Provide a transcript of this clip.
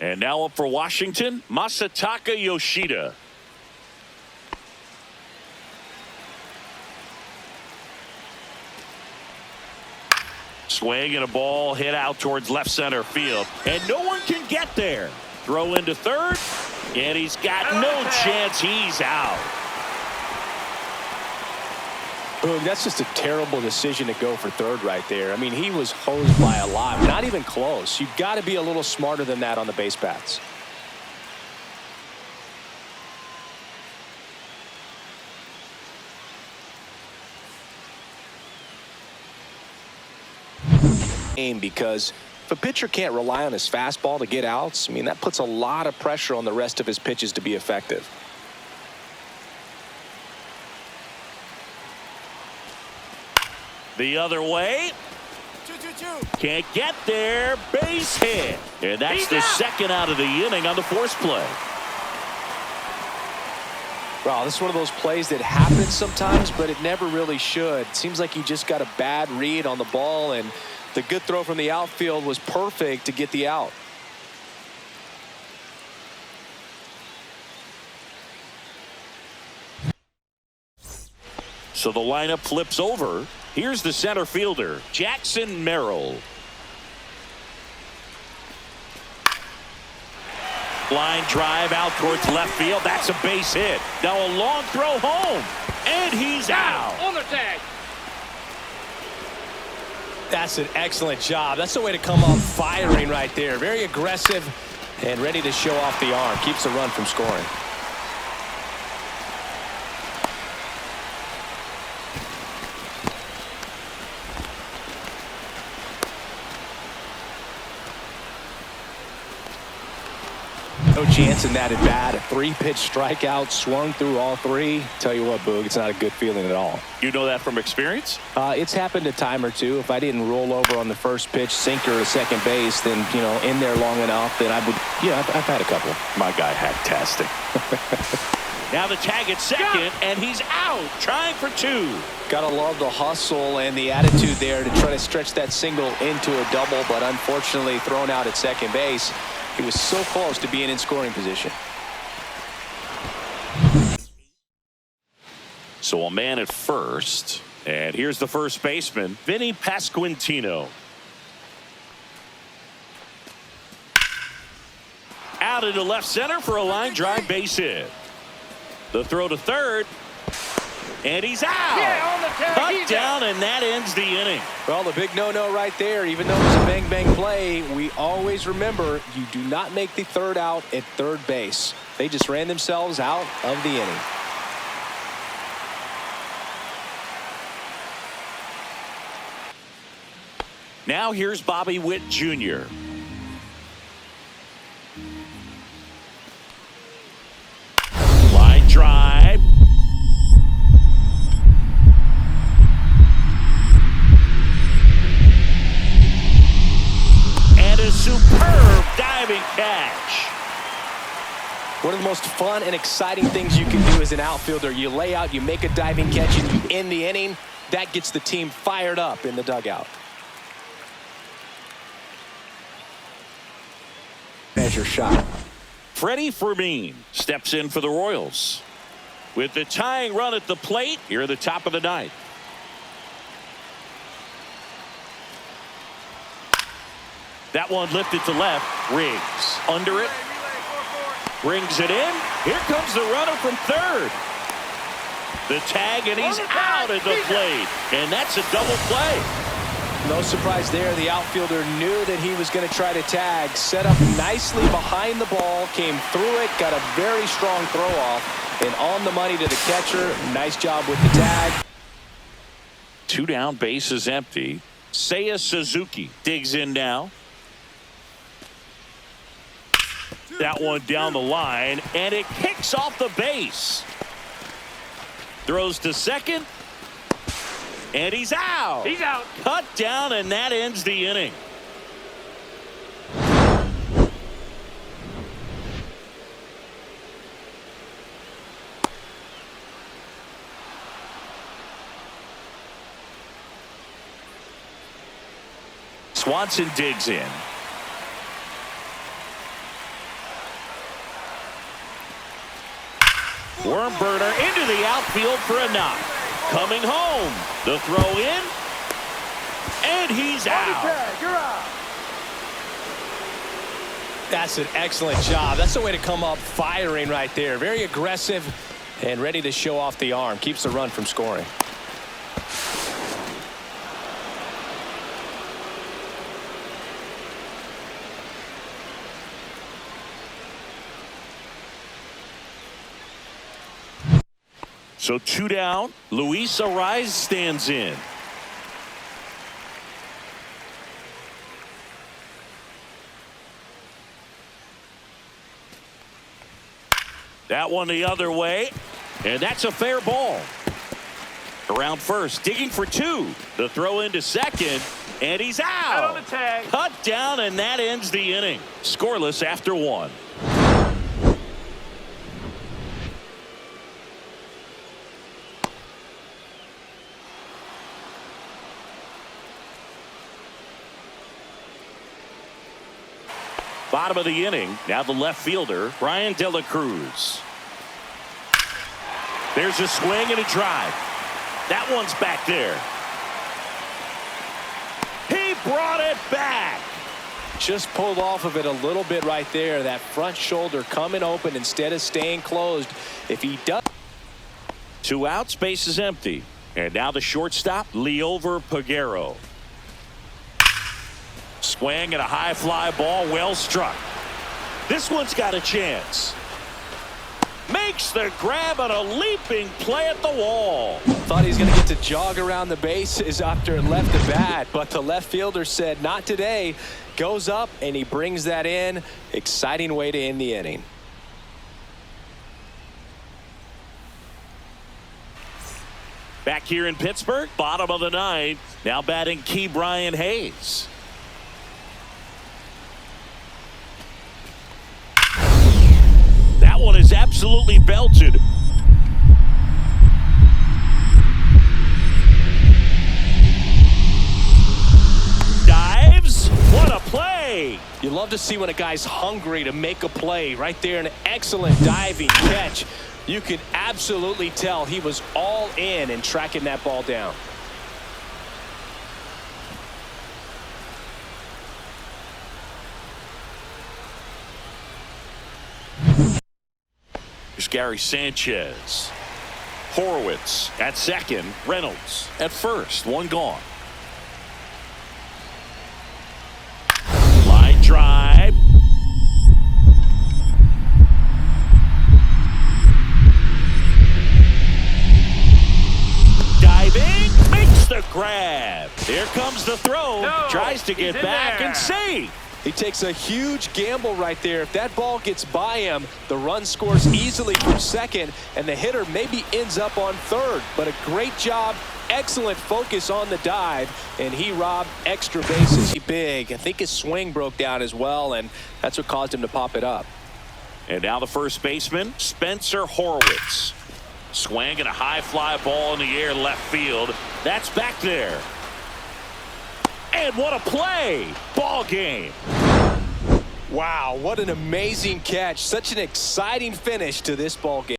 And now up for Washington, Masataka Yoshida. Swing and a ball hit out towards left center field. And no one can get there. Throw into third. And he's got no chance. He's out. Boog, that's just a terrible decision to go for third right there. I mean, he was hosed by a lot. Not even close. You've got to be a little smarter than that on the base paths. Because if a pitcher can't rely on his fastball to get outs, I mean, that puts a lot of pressure on the rest of his pitches to be effective. The other way. Can't get there. Base hit. And that's the second out of the inning on the force play. Well, this is one of those plays that happens sometimes, but it never really should. It seems like he just got a bad read on the ball, and the good throw from the outfield was perfect to get the out. So the lineup flips over. Here's the center fielder, Jackson Merrill. Line drive out towards left field. That's a base hit. Now a long throw home. And he's out. On the tag. That's an excellent job. That's the way to come off firing right there. Very aggressive and ready to show off the arm. Keeps the run from scoring. No chance in that at bat. A 3-pitch strikeout, swung through all 3. Tell you what, Boog, it's not a good feeling at all. You know that from experience? It's happened a time or two. If I didn't roll over on the first pitch, sinker to second base, then, in there long enough, then I would, I've had a couple. My guy had testing. Now the tag at second, and he's out, trying for 2. Gotta love the hustle and the attitude there to try to stretch that single into a double, but unfortunately thrown out at second base. He was so close to being in scoring position. So a man at first, and here's the first baseman, Vinny Pasquantino. Out into left center for a line drive base hit. The throw to third. And he's out. Yeah, on the tag. Cut down, and that ends the inning. Well, the big no-no right there. Even though it was a bang-bang play, we always remember you do not make the third out at third base. They just ran themselves out of the inning. Now here's Bobby Witt Jr. Line drive. And a superb diving catch. One of the most fun and exciting things you can do as an outfielder. You lay out, you make a diving catch, and you end the inning. That gets the team fired up in the dugout. Measure shot. Freddie Fermin steps in for the Royals. With the tying run at the plate, here at the top of the ninth. That one lifted to left. Riggs under it. Brings it in. Here comes the runner from third. The tag, and he's out at the plate. And that's a double play. No surprise there. The outfielder knew that he was going to try to tag. Set up nicely behind the ball. Came through it. Got a very strong throw off. And on the money to the catcher. Nice job with the tag. 2 down, base is empty. Seiya Suzuki digs in now. That one down the line, and it kicks off the base. Throws to second, and he's out. He's out. Cut down, and that ends the inning. Swanson digs in. Worm burner into the outfield for a knock. Coming home. The throw in. And he's out. You're out. That's an excellent job. That's the way to come up firing right there. Very aggressive and ready to show off the arm. Keeps the run from scoring. So 2 down. Luis Ariz stands in. That one the other way. And that's a fair ball. Around first, digging for 2. The throw into second. And he's out. On the tag. Cut down, and that ends the inning. Scoreless after 1. Bottom of the inning. Now the left fielder, Brian De La Cruz. There's a swing and a drive. That one's back there. He brought it back. Just pulled off of it a little bit right there. That front shoulder coming open instead of staying closed. If he does. 2 outs, base is empty. And now the shortstop, Leover Peguero. Swing and a high fly ball, well struck. This one's got a chance. Makes the grab on a leaping play at the wall. Thought he was going to get to jog around the bases after it left the bat, but the left fielder said not today. Goes up and he brings that in. Exciting way to end the inning. Back here in Pittsburgh, bottom of the 9th. Now batting Key Brian Hayes. That one is absolutely belted. Dives. What a play. You love to see when a guy's hungry to make a play. Right there, an excellent diving catch. You could absolutely tell he was all in tracking that ball down. Here's Gary Sanchez. Horowitz at second. Reynolds at first. One gone. Line drive. Diving. Makes the grab. Here comes the throw. No, tries to get back and save. He takes a huge gamble right there. If that ball gets by him, the run scores easily from second, and the hitter maybe ends up on third. But a great job, excellent focus on the dive, and he robbed extra bases. Big. I think his swing broke down as well, and that's what caused him to pop it up. And now the first baseman, Spencer Horowitz. Swing and a high fly ball in the air left field. That's back there. And what a play. Ball game. Wow, what an amazing catch. Such an exciting finish to this ball game.